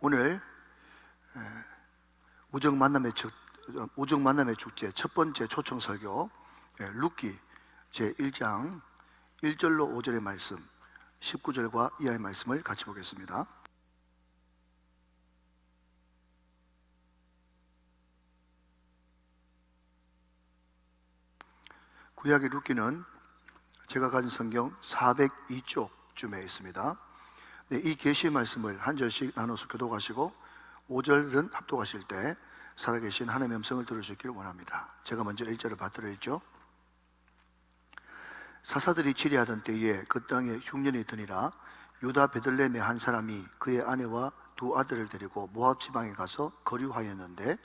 오늘 우정 만남의 축제 첫 번째 초청 설교 룻기 제1장 1절로 5절의 말씀, 19절과 이하의 말씀을 같이 보겠습니다. 구약의 룻기는 제가 가진 성경 402쪽쯤에 있습니다. 이 계시의 말씀을 한 절씩 나눠서 교독하시고 5절은 합독하실 때 살아계신 하나님의 음성을 들으시기를 원합니다. 제가 먼저 1절을 받들어 읽죠. 사사들이 치리하던 때에 그 땅에 흉년이 드니라. 유다 베들레헴의 한 사람이 그의 아내와 두 아들을 데리고 모압 지방에 가서 거류하였는데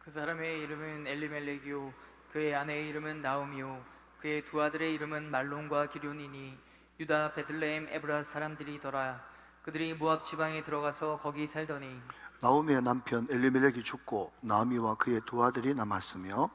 그 사람의 이름은 엘리멜렉이요 그의 아내의 이름은 나오미요 그의 두 아들의 이름은 말론과 기럐이니 유다 베들레헴 에브라 사람들이더라. 그들이 모압 지방에 들어가서 거기 살더니 나오미의 남편 엘리멜렉이 죽고 나오미와 그의 두 아들이 남았으며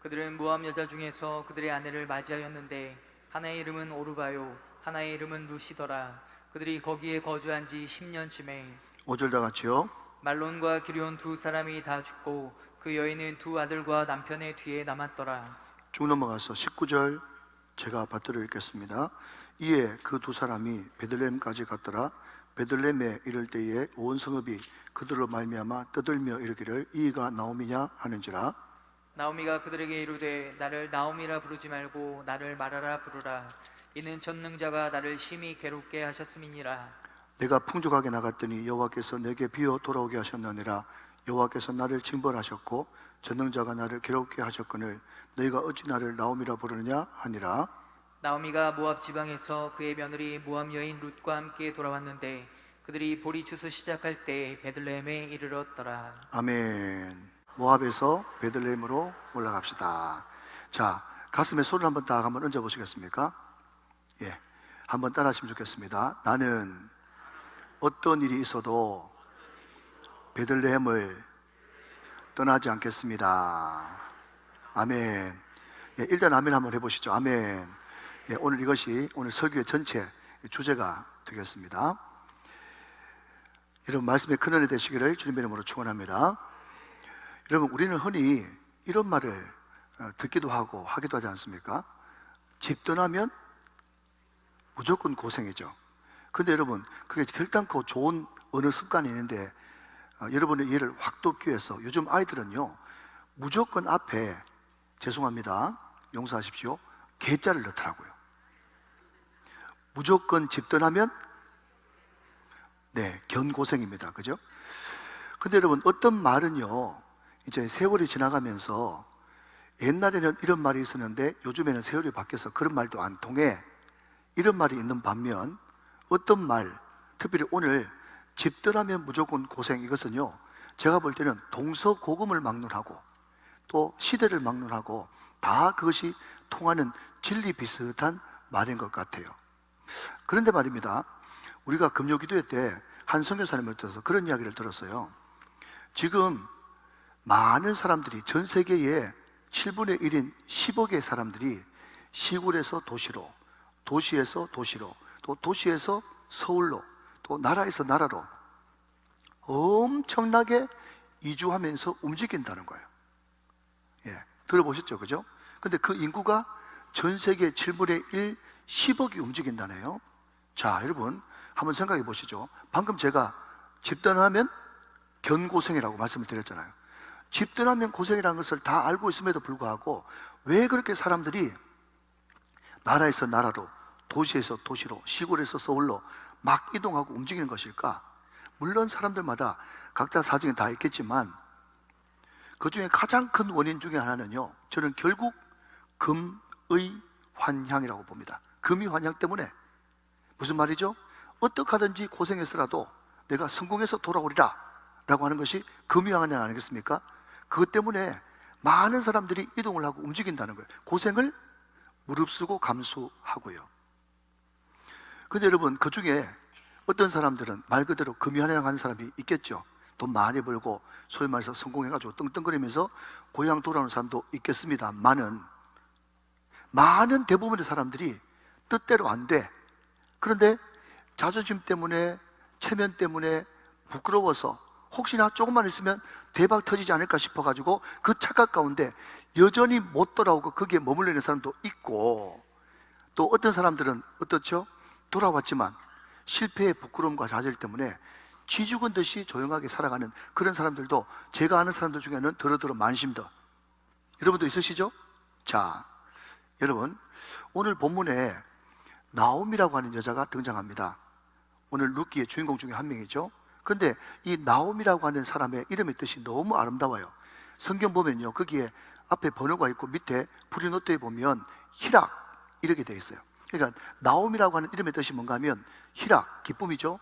그들은 모압 여자 중에서 그들의 아내를 맞이하였는데 하나의 이름은 오르바요 하나의 이름은 루시더라. 그들이 거기에 거주한 지 10년쯤에 5절 다 같이요. 말론과 기럐 두 사람이 다 죽고 그 여인은 두 아들과 남편의 뒤에 남았더라. 쭉 넘어가서 19절 제가 받들어 읽겠습니다. 이에 그 두 사람이 베들레헴까지 갔더라. 베들레헴에 이를 때에 온 성읍이 그들로 말미암아 떠들며 이르기를 이가 나오미냐 하는지라. 나오미가 그들에게 이르되 나를 나오미라 부르지 말고 나를 마라라 부르라. 이는 전능자가 나를 심히 괴롭게 하셨음이니라. 내가 풍족하게 나갔더니 여호와께서 내게 비어 돌아오게 하셨느니라. 여호와께서 나를 징벌하셨고 전능자가 나를 괴롭게 하셨거늘 너희가 어찌 나를 나오미라 부르느냐 하니라. 나오미가 모압 지방에서 그의 며느리 모압 여인 룻과 함께 돌아왔는데 그들이 보리 추수 시작할 때 베들레헴에 이르렀더라. 아멘. 모압에서 베들레헴으로 올라갑시다. 자, 가슴에 손을 한번 딱 한번 얹어 보시겠습니까? 예, 한번 따라하시면 좋겠습니다. 나는 어떤 일이 있어도 베들레헴을 떠나지 않겠습니다. 아멘. 예, 일단 아멘 한번 해보시죠. 아멘. 예, 오늘 이것이 오늘 설교의 전체 주제가 되겠습니다. 여러분 말씀에 큰 은혜 되시기를 주님의 이름으로 축원합니다. 여러분 우리는 흔히 이런 말을 듣기도 하고 하기도 하지 않습니까? 집 떠나면 무조건 고생이죠. 근데 여러분 그게 결단코 좋은 어느 습관이 있는데 여러분의 이해를 확 돕기 위해서 요즘 아이들은요 무조건 앞에 죄송합니다 용서하십시오 개자를 넣더라고요. 무조건 집 떠나면 네 견고생입니다. 그죠? 근데 여러분 어떤 말은요 이제 세월이 지나가면서 옛날에는 이런 말이 있었는데 요즘에는 세월이 바뀌어서 그런 말도 안 통해 이런 말이 있는 반면 어떤 말 특별히 오늘 집 떠나면 무조건 고생 이것은요 제가 볼 때는 동서고금을 막론하고 또 시대를 막론하고 다 그것이 통하는 진리 비슷한 말인 것 같아요. 그런데 말입니다 우리가 금요기도회 때 한 선교사님을 들어서 그런 이야기를 들었어요. 지금 많은 사람들이 전 세계의 7분의 1인 10억의 사람들이 시골에서 도시로 도시에서 도시로 또 도시에서 서울로 또 나라에서 나라로 엄청나게 이주하면서 움직인다는 거예요. 예, 들어보셨죠? 그죠? 근데 그 인구가 전 세계 7분의 1, 10억이 움직인다네요. 자, 여러분 한번 생각해 보시죠. 방금 제가 집 떠나면 견고생이라고 말씀을 드렸잖아요. 집 떠나면 고생이라는 것을 다 알고 있음에도 불구하고 왜 그렇게 사람들이 나라에서 나라로 도시에서 도시로 시골에서 서울로 막 이동하고 움직이는 것일까? 물론 사람들마다 각자 사정이 다 있겠지만 그 중에 가장 큰 원인 중에 하나는요 저는 결국 금의 환향이라고 봅니다. 금의 환향 때문에 무슨 말이죠? 어떻게 하든지 고생해서라도 내가 성공해서 돌아오리라 라고 하는 것이 금의 환향 아니겠습니까? 그것 때문에 많은 사람들이 이동을 하고 움직인다는 거예요. 고생을 무릅쓰고 감수하고요. 근데 여러분 그 중에 어떤 사람들은 말 그대로 금이환영하는 사람이 있겠죠. 돈 많이 벌고 소위 말해서 성공해가지고 떵떵거리면서 고향 돌아오는 사람도 있겠습니다만은 많은 대부분의 사람들이 뜻대로 안 돼. 그런데 자존심 때문에 체면 때문에 부끄러워서 혹시나 조금만 있으면 대박 터지지 않을까 싶어가지고 그 착각 가운데 여전히 못 돌아오고 거기에 머물러 있는 사람도 있고, 또 어떤 사람들은 어떻죠? 돌아왔지만 실패의 부끄러움과 좌절 때문에 쥐죽은 듯이 조용하게 살아가는 그런 사람들도 제가 아는 사람들 중에는 더러더러 많습니다. 여러분도 있으시죠? 자, 여러분, 오늘 본문에 나옴이라고 하는 여자가 등장합니다. 오늘 룻기의 주인공 중에 한 명이죠. 근데 이 나옴이라고 하는 사람의 이름의 뜻이 너무 아름다워요. 성경 보면요, 거기에 앞에 번호가 있고 밑에 프리노트에 보면 희락 이렇게 되어 있어요. 그러니까 나옴이라고 하는 이름의 뜻이 뭔가 하면 희락, 기쁨이죠.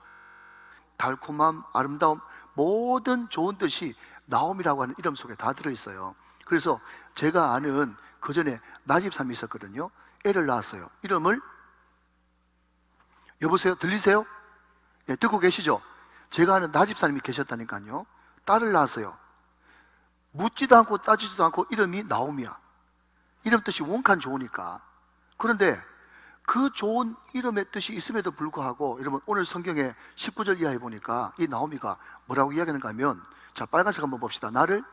달콤함, 아름다움, 모든 좋은 뜻이 나옴이라고 하는 이름 속에 다 들어있어요. 그래서 제가 아는 그 전에 나집사님이 있었거든요. 애를 낳았어요. 이름을, 여보세요? 들리세요? 네, 듣고 계시죠? 제가 아는 나집사님이 계셨다니까요. 딸을 낳았어요. 묻지도 않고 따지지도 않고 이름이 나옴이야. 이름 뜻이 원칸 좋으니까. 그런데 그 좋은 이름의 뜻이 있음에도 불구하고, 여러분 오늘 성경의 19절 이하에 보니까 이 나오미가 뭐라고 이야기하는가 하면, 자, 빨간색 한번 봅시다. 나를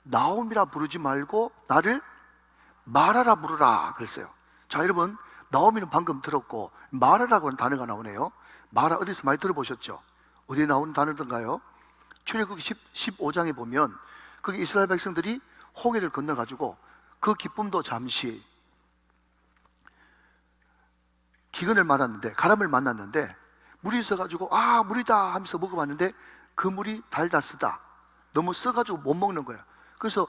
나오미라 부르지 말고 나를 마라라 부르라 그랬어요. 자, 여러분, 나오미는 방금 들었고 마라라고 하는 단어가 나오네요. 마라 어디서 많이 들어보셨죠? 어디에 나오는 단어던가요? 출애굽기 15장에 보면 거기 이스라엘 백성들이 홍해를 건너가지고 그 기쁨도 잠시 기근을 만났는데, 가람을 만났는데 물이 있어가지고 아 물이다 하면서 먹어봤는데 그 물이 달다 쓰다, 너무 써가지고 못 먹는 거야. 그래서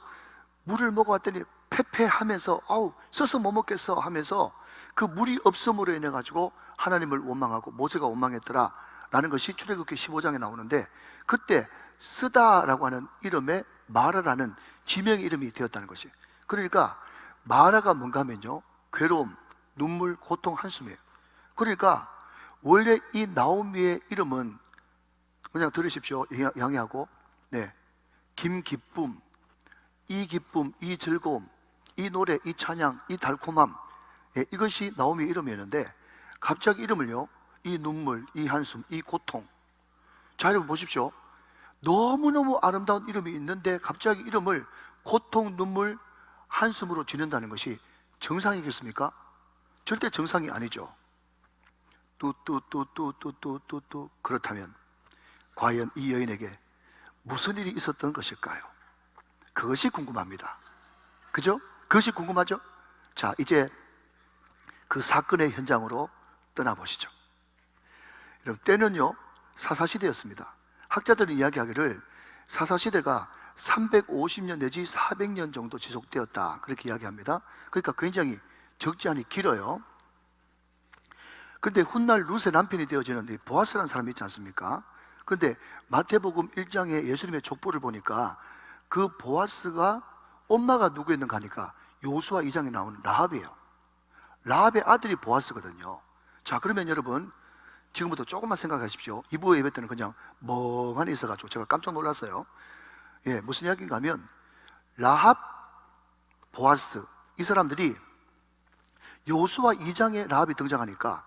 물을 먹어봤더니 패패하면서 아우 써서 못 먹겠어 하면서 그 물이 없음으로 인해 가지고 하나님을 원망하고 모세가 원망했더라 라는 것이 출애굽기 15장에 나오는데, 그때 쓰다라고 하는 이름에 마라라는 지명의 이름이 되었다는 것이. 그러니까 마라가 뭔가 하면요, 괴로움, 눈물, 고통, 한숨이에요. 그러니까 원래 이 나오미의 이름은, 그냥 들으십시오, 양해하고, 네, 김기쁨, 이 즐거움, 이 노래, 이 찬양, 이 달콤함, 예, 이것이 나오미의 이름이었는데 갑자기 이름을요, 이 눈물, 이 한숨, 이 고통. 자, 여러분 보십시오. 너무너무 아름다운 이름이 있는데 갑자기 이름을 고통, 눈물, 한숨으로 지른다는 것이 정상이겠습니까? 절대 정상이 아니죠. 뚜뚜뚜뚜뚜뚜뚜뚜. 그렇다면 과연 이 여인에게 무슨 일이 있었던 것일까요? 그것이 궁금합니다. 그죠? 그것이 궁금하죠? 자, 이제 그 사건의 현장으로 떠나보시죠. 여러분, 때는요 사사시대였습니다. 학자들은 이야기하기를 사사시대가 350년 내지 400년 정도 지속되었다, 그렇게 이야기합니다. 그러니까 굉장히 적지 않이 길어요. 그런데 훗날 룻의 남편이 되어지는 이 보아스라는 사람이 있지 않습니까? 그런데 마태복음 1장에 예수님의 족보를 보니까 그 보아스가 엄마가 누구였는가 하니까 요수아 2장에 나오는 라합이에요. 라합의 아들이 보아스거든요. 자, 그러면 여러분 지금부터 조금만 생각하십시오. 이부 예배 때는 그냥 멍하니 있어가지고 제가 깜짝 놀랐어요. 예, 무슨 이야기인가 하면 라합, 보아스, 이 사람들이 요수아 2장에 라합이 등장하니까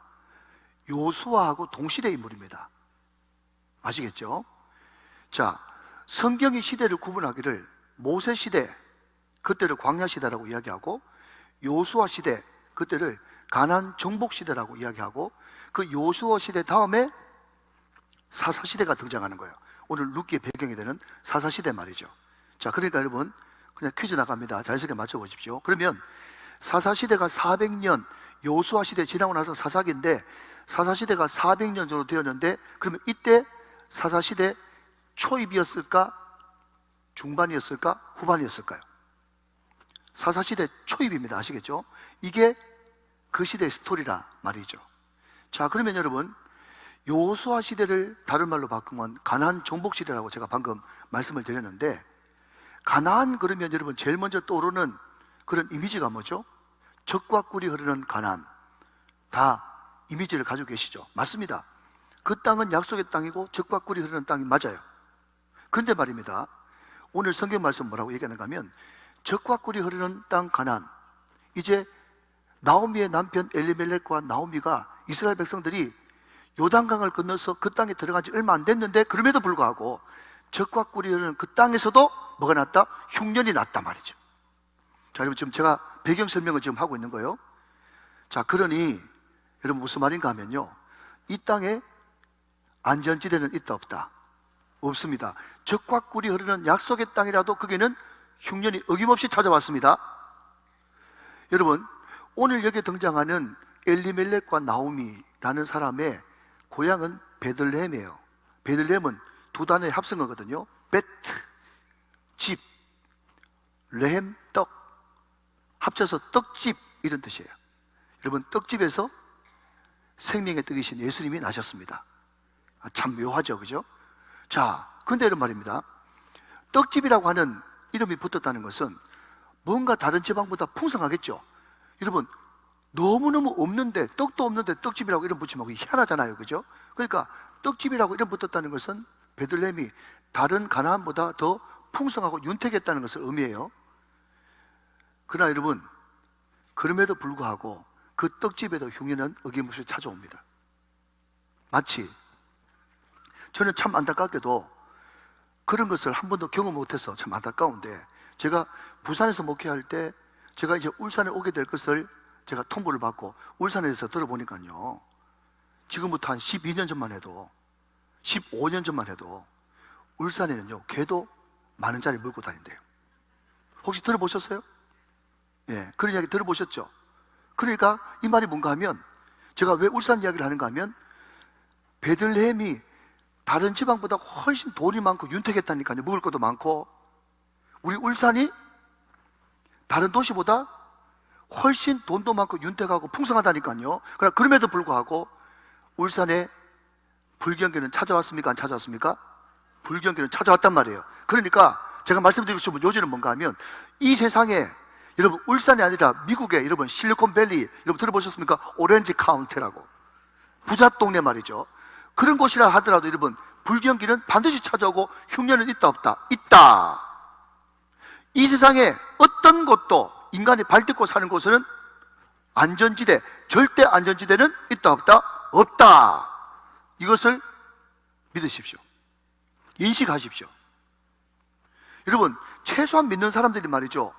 요수아하고 동시대 인물입니다. 아시겠죠? 자, 성경이 시대를 구분하기를 모세 시대, 그때를 광야 시대라고 이야기하고, 요수아 시대, 그때를 가나안 정복 시대라고 이야기하고, 그 요수아 시대 다음에 사사 시대가 등장하는 거예요. 오늘 룻기의 배경이 되는 사사 시대 말이죠. 자, 그러니까 여러분 그냥 퀴즈 나갑니다. 자연스럽게 맞춰보십시오. 그러면 사사 시대가 400년, 요수아 시대 지나고 나서 사사기인데 사사 시대가 400년 정도 되었는데, 그러면 이때 사사 시대 초입이었을까? 중반이었을까? 후반이었을까요? 사사 시대 초입입니다. 아시겠죠? 이게 그 시대의 스토리라 말이죠. 자, 그러면 여러분 요수아 시대를 다른 말로 바꾸면 가나안 정복 시대라고 제가 방금 말씀을 드렸는데, 가나안 그러면 여러분 제일 먼저 떠오르는 그런 이미지가 뭐죠? 젖과 꿀이 흐르는 가나안. 다 이미지를 가지고 계시죠? 맞습니다. 그 땅은 약속의 땅이고 젖과 꿀이 흐르는 땅이 맞아요. 그런데 말입니다, 오늘 성경 말씀 뭐라고 얘기하는가 하면 젖과 꿀이 흐르는 땅 가나안, 이제 나오미의 남편 엘리멜렉과 나오미가 이스라엘 백성들이 요단강을 건너서 그 땅에 들어간 지 얼마 안 됐는데 그럼에도 불구하고 적과 꿀이 흐르는 그 땅에서도 뭐가 났다? 흉년이 났단 말이죠. 자, 여러분 지금 제가 배경 설명을 지금 하고 있는 거예요. 자, 그러니 여러분 무슨 말인가 하면요, 이 땅에 안전지대는 있다 없다? 없습니다. 적과 꿀이 흐르는 약속의 땅이라도 거기는 흉년이 어김없이 찾아왔습니다. 여러분, 오늘 여기에 등장하는 엘리멜렉과 나오미라는 사람의 고향은 베들레헴이에요. 베들레헴은 두 단어의 합성어거든요. 베트, 집, 레헴, 떡, 합쳐서 떡집 이런 뜻이에요. 여러분, 떡집에서 생명의 떡이신 예수님이 나셨습니다. 참 묘하죠, 그죠? 자, 근데 이런 말입니다. 떡집이라고 하는 이름이 붙었다는 것은 뭔가 다른 지방보다 풍성하겠죠. 여러분, 너무너무 없는데, 떡도 없는데 떡집이라고 이름 붙이면 희한하잖아요, 그죠? 그러니까 떡집이라고 이름 붙었다는 것은 베들레헴이 다른 가나안보다 더 풍성하고 윤택했다는 것을 의미해요. 그러나 여러분, 그럼에도 불구하고 그 떡집에도 흉년은 어김없이 찾아옵니다. 마치 저는 참 안타깝게도 그런 것을 한 번도 경험 못해서 참 안타까운데, 제가 부산에서 목회할 때 제가 이제 울산에 오게 될 것을 제가 통보를 받고 울산에 대해서 들어보니까요, 지금부터 한 12년 전만 해도, 15년 전만 해도 울산에는요, 개도 많은 자리 물고 다닌대요. 혹시 들어보셨어요? 예, 그런 이야기 들어보셨죠? 그러니까 이 말이 뭔가 하면, 제가 왜 울산 이야기를 하는가 하면, 베들레헴이 다른 지방보다 훨씬 돈이 많고 윤택했다니까요. 먹을 것도 많고. 우리 울산이 다른 도시보다 훨씬 돈도 많고 윤택하고 풍성하다니까요. 그러나 그럼에도 불구하고 울산에 불경기는 찾아왔습니까? 안 찾아왔습니까? 불경기는 찾아왔단 말이에요. 그러니까 제가 말씀드리고 싶은 요지는 뭔가 하면, 이 세상에 여러분, 울산이 아니라 미국의 여러분 실리콘밸리 여러분 들어보셨습니까? 오렌지 카운티라고, 부자 동네 말이죠. 그런 곳이라 하더라도 여러분, 불경기는 반드시 찾아오고 흉년은 있다 없다? 있다. 이 세상에 어떤 곳도 인간이 발딛고 사는 곳에는 안전지대, 절대 안전지대는 있다 없다? 없다. 이것을 믿으십시오. 인식하십시오. 여러분, 최소한 믿는 사람들이 말이죠,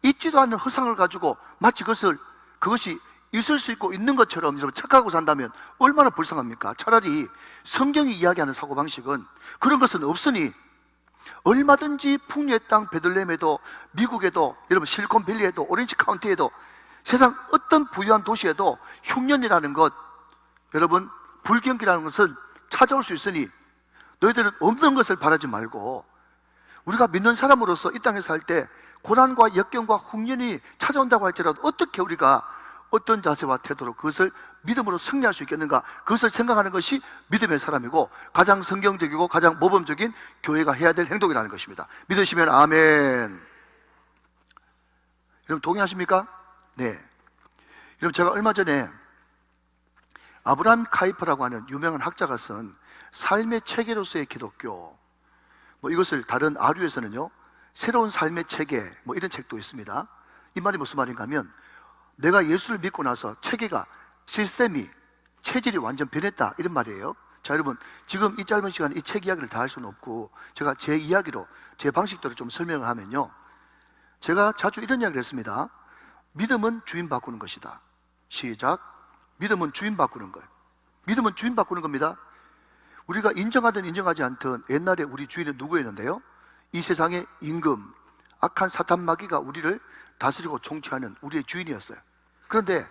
있지도 않는 허상을 가지고 마치 그것이 있을 수 있고 있는 것처럼 여러분 착각하고 산다면 얼마나 불쌍합니까? 차라리 성경이 이야기하는 사고방식은 그런 것은 없으니 얼마든지 풍요의 땅 베들레헴에도, 미국에도, 여러분 실리콘밸리에도, 오렌지 카운티에도, 세상 어떤 부유한 도시에도 흉년이라는 것, 여러분 불경기라는 것은 찾아올 수 있으니 너희들은 없는 것을 바라지 말고, 우리가 믿는 사람으로서 이 땅에 살 때 고난과 역경과 흉년이 찾아온다고 할지라도 어떻게 우리가 어떤 자세와 태도로 그것을 믿음으로 승리할 수 있겠는가, 그것을 생각하는 것이 믿음의 사람이고 가장 성경적이고 가장 모범적인 교회가 해야 될 행동이라는 것입니다. 믿으시면 아멘. 여러분 동의하십니까? 네. 여러분, 제가 얼마 전에 아브라함 카이퍼라고 하는 유명한 학자가 쓴 삶의 체계로서의 기독교, 이것을 다른 아류에서는요 새로운 삶의 체계 이런 책도 있습니다. 이 말이 무슨 말인가 하면, 내가 예수를 믿고 나서 체계가, 시스템이, 체질이 완전 변했다, 이런 말이에요. 자, 여러분, 지금 이 짧은 시간에 이 책 이야기를 다 할 수는 없고 제가 제 이야기로, 제 방식대로 좀 설명을 하면요, 제가 자주 이런 이야기를 했습니다. 믿음은 주인 바꾸는 것이다. 시작. 믿음은 주인 바꾸는 거예요. 믿음은 주인 바꾸는 겁니다. 우리가 인정하든 인정하지 않든 옛날에 우리 주인은 누구였는데요? 이 세상의 임금, 악한 사탄 마귀가 우리를 다스리고 통치하는 우리의 주인이었어요. 그런데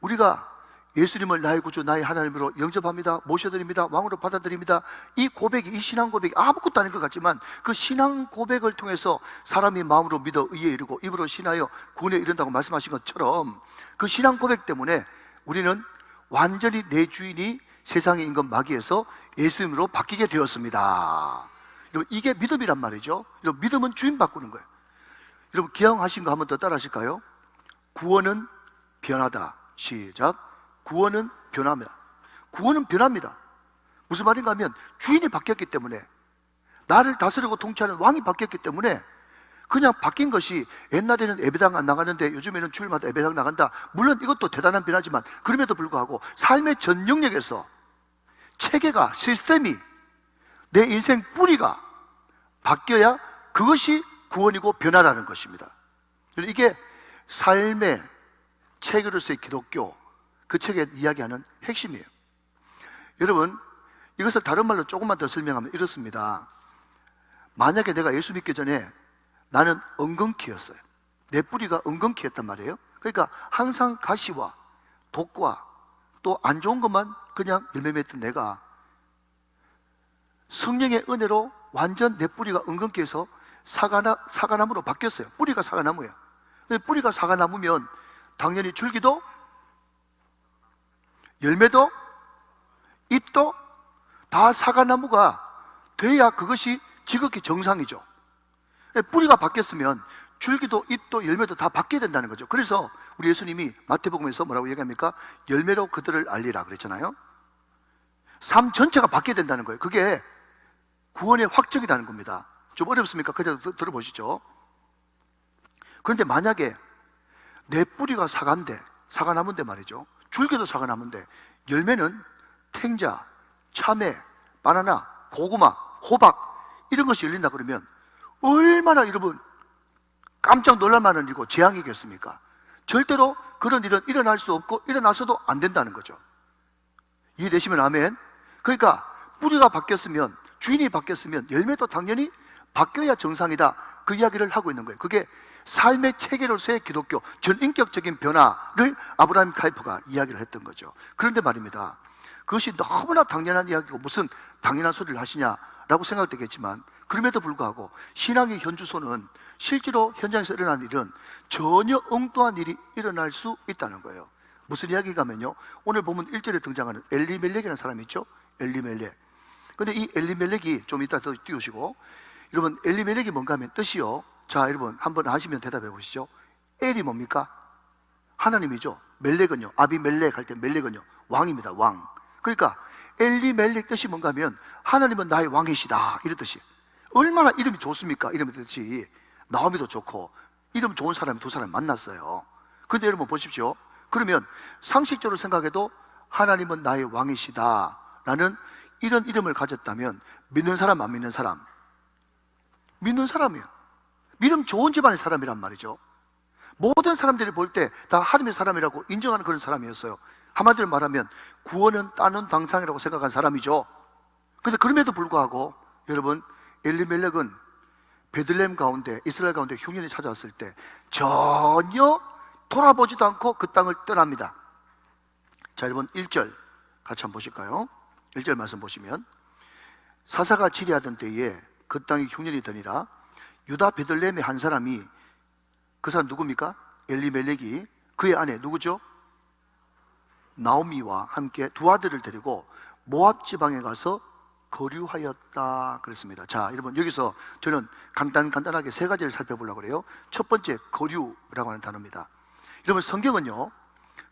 우리가 예수님을 나의 구주, 나의 하나님으로 영접합니다, 모셔드립니다, 왕으로 받아들입니다. 이 고백이, 이 신앙 고백이 아무것도 아닌 것 같지만 그 신앙 고백을 통해서 사람이 마음으로 믿어 의에 이르고 입으로 신하여 구원에 이른다고 말씀하신 것처럼, 그 신앙 고백 때문에 우리는 완전히 내 주인이 세상의 임금 마귀에서 예수님으로 바뀌게 되었습니다. 여러분, 이게 믿음이란 말이죠. 여러분, 믿음은 주인 바꾸는 거예요. 여러분, 기왕하신 거 한번 더 따라 하실까요? 구원은 변하다. 시작. 구원은 변합니다. 구원은 변합니다. 무슨 말인가 하면, 주인이 바뀌었기 때문에, 나를 다스리고 통치하는 왕이 바뀌었기 때문에 그냥 바뀐 것이, 옛날에는 예배당 안 나가는데 요즘에는 주일마다 예배당 나간다. 물론 이것도 대단한 변화지만 그럼에도 불구하고 삶의 전 영역에서 체계가, 시스템이, 내 인생 뿌리가 바뀌어야 그것이 구원이고 변화라는 것입니다. 이게 삶의 책으로서의 기독교, 그 책에 이야기하는 핵심이에요. 여러분, 이것을 다른 말로 조금만 더 설명하면 이렇습니다. 만약에 내가 예수 믿기 전에 나는 엉겅퀴였어요. 내 뿌리가 엉겅퀴였단 말이에요. 그러니까 항상 가시와 독과 또 안 좋은 것만 그냥 열매 맺던 내가 성령의 은혜로 완전 내 뿌리가 엉겅퀴에서 사과나무로 바뀌었어요. 뿌리가 사과나무예요. 뿌리가 사과나무면 당연히 줄기도 열매도 잎도 다 사과나무가 돼야 그것이 지극히 정상이죠. 뿌리가 바뀌었으면 줄기도 잎도 열매도 다 바뀌어야 된다는 거죠. 그래서 우리 예수님이 마태복음에서 뭐라고 얘기합니까? 열매로 그들을 알리라 그랬잖아요. 삶 전체가 바뀌어야 된다는 거예요. 그게 구원의 확정이라는 겁니다. 좀 어렵습니까? 그냥 들어보시죠. 그런데 만약에 내 뿌리가 사과인데, 사과나무인데 말이죠. 줄기도 사과나무인데 열매는 탱자, 참외, 바나나, 고구마, 호박 이런 것이 열린다 그러면 얼마나 여러분 깜짝 놀랄 만한 일이고 재앙이겠습니까? 절대로 그런 일은 일어날 수 없고 일어나서도 안 된다는 거죠. 이해되시면 아멘. 그러니까 뿌리가 바뀌었으면, 주인이 바뀌었으면 열매도 당연히 바뀌어야 정상이다, 그 이야기를 하고 있는 거예요. 그게 삶의 체계로서의 기독교, 전인격적인 변화를 아브라함 카이퍼가 이야기를 했던 거죠. 그런데 말입니다, 그것이 너무나 당연한 이야기고 무슨 당연한 소리를 하시냐라고 생각되겠지만, 그럼에도 불구하고 신앙의 현주소는 실제로 현장에서 일어난 일은 전혀 엉뚱한 일이 일어날 수 있다는 거예요. 무슨 이야기가 하면요, 오늘 보면 1절에 등장하는 엘리멜렉이라는 사람이 있죠. 엘리멜렉. 근데 이 엘리멜렉이 좀 이따 더 띄우시고, 여러분 엘리멜렉이 뭔가 하면 뜻이요, 자 여러분 한번 하시면 대답해 보시죠. 엘이 뭡니까? 하나님이죠. 멜렉은요, 아비멜렉 할 때 멜렉은요 왕입니다. 왕. 그러니까 엘리멜렉 뜻이 뭔가 하면 하나님은 나의 왕이시다, 이런 뜻이. 얼마나 이름이 좋습니까? 이름의 뜻이 나오미도 좋고 이름 좋은 사람이 두 사람 만났어요. 그런데 여러분 보십시오. 그러면 상식적으로 생각해도 하나님은 나의 왕이시다 라는 이런 이름을 가졌다면 믿는 사람 안 믿는 사람? 믿는 사람이에요. 믿음 좋은 집안의 사람이란 말이죠. 모든 사람들이 볼 때 다 하나님의 사람이라고 인정하는 그런 사람이었어요. 한마디로 말하면 구원은 따는 당상이라고 생각한 사람이죠. 그런데 그럼에도 불구하고 여러분, 엘리멜렉은 베들레헴 가운데, 이스라엘 가운데 흉년이 찾아왔을 때 전혀 돌아보지도 않고 그 땅을 떠납니다. 자 여러분 1절 같이 한번 보실까요? 1절 말씀 보시면, 사사가 치리하던 때에 그 땅이 흉년이 드니라 유다 베들레헴의 한 사람이, 그 사람 누굽니까? 엘리멜렉이 그의 아내 누구죠? 나오미와 함께 두 아들을 데리고 모압 지방에 가서 거류하였다 그랬습니다. 자 여러분, 여기서 저는 간단하게 세 가지를 살펴보려고 그래요. 첫 번째, 거류라고 하는 단어입니다. 여러분 성경은요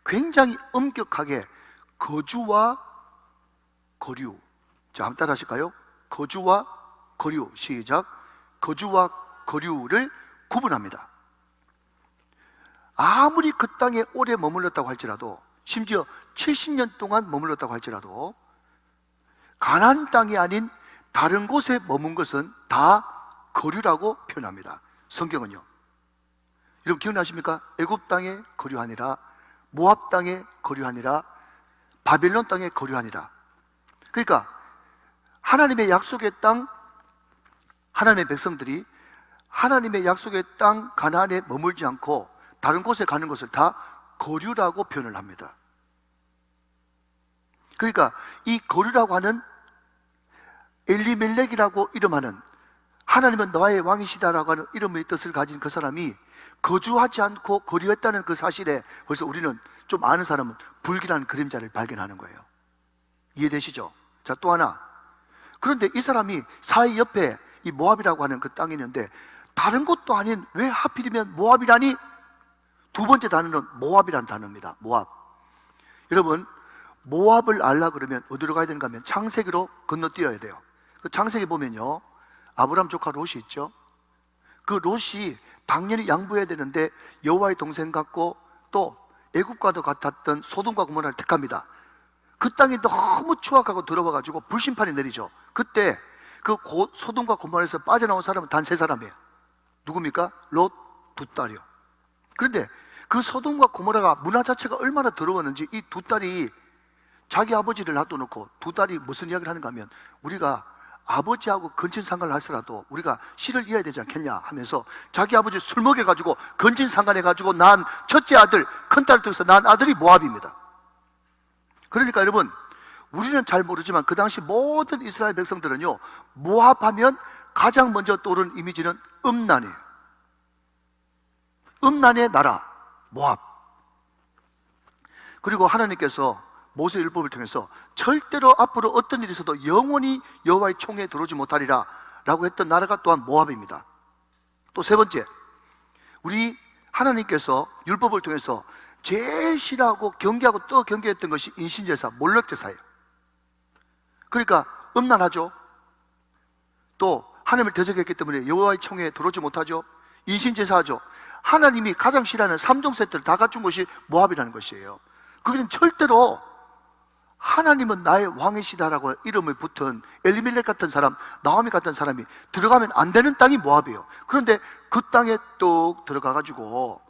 굉장히 엄격하게 거주와 거류, 자 한번 따라 하실까요? 거주와 거류, 시작. 거주와 거류를 구분합니다. 아무리 그 땅에 오래 머물렀다고 할지라도, 심지어 70년 동안 머물렀다고 할지라도 가나안 땅이 아닌 다른 곳에 머문 것은 다 거류라고 표현합니다. 성경은요. 여러분 기억나십니까? 애굽 땅에 거류하니라, 모압 땅에 거류하니라, 바벨론 땅에 거류하니라. 그러니까 하나님의 약속의 땅, 하나님의 백성들이 하나님의 약속의 땅 가나안에 머물지 않고 다른 곳에 가는 것을 다 거류라고 표현을 합니다. 그러니까 이 거류라고 하는 엘리멜렉이라고 이름하는, 하나님은 너의 왕이시다라고 하는 이름의 뜻을 가진 그 사람이 거주하지 않고 거류했다는 그 사실에 벌써 우리는 좀 아는 사람은 불길한 그림자를 발견하는 거예요. 이해되시죠? 자, 또 하나. 그런데 이 사람이 사이 옆에 이 모압이라고 하는 그 땅이 있는데 다른 곳도 아닌 왜 하필이면 모압이라니? 두 번째 단어는 모압이라는 단어입니다. 모압. 여러분 모압을 알라 그러면 어디로 가야 되는가 하면 창세기로 건너뛰어야 돼요. 그 창세기 보면요, 아브람 조카 롯이 있죠. 그 롯이 당연히 양보해야 되는데 여호와의 동생 같고 또 애국과도 같았던 소돔과 고모라를 택합니다. 그 땅이 너무 추악하고 더러워가지고 불심판이 내리죠. 그때 소돔과 고모라에서 빠져나온 사람은 단 3사람이에요. 누굽니까? 롯 2딸이요. 그런데 그 소돔과 고모라가 문화 자체가 얼마나 더러웠는지 이 2딸이 자기 아버지를 놔둬놓고 2딸이 무슨 이야기를 하는가 하면, 우리가 아버지하고 근친상간을 하더라도 우리가 씨를 이어야 되지 않겠냐 하면서 자기 아버지 술 먹여가지고 근친상간해가지고 낳은 첫째 아들, 큰딸을 통해서 낳은 아들이 모압입니다. 그러니까 여러분, 우리는 잘 모르지만 그 당시 모든 이스라엘 백성들은요, 모압하면 가장 먼저 떠오르는 이미지는 음란이에요. 음란의 나라 모압. 그리고 하나님께서 모세율법을 통해서 절대로 앞으로 어떤 일이 있어도 영원히 여호와의 총에 들어오지 못하리라 라고 했던 나라가 또한 모압입니다. 또 3번째, 우리 하나님께서 율법을 통해서 제일 싫어하고 경계하고 또 경계했던 것이 인신제사, 몰렉제사예요. 그러니까 음란하죠. 또 하나님을 대적했기 때문에 여호와의 총에 들어오지 못하죠. 인신제사하죠. 하나님이 가장 싫어하는 3종 세트를 다 갖춘 것이 모압이라는 것이에요. 그것은 절대로 하나님은 나의 왕이시다라고 이름을 붙은 엘리멜렉 같은 사람, 나오미 같은 사람이 들어가면 안 되는 땅이 모압이에요. 그런데 그 땅에 뚝 들어가가지고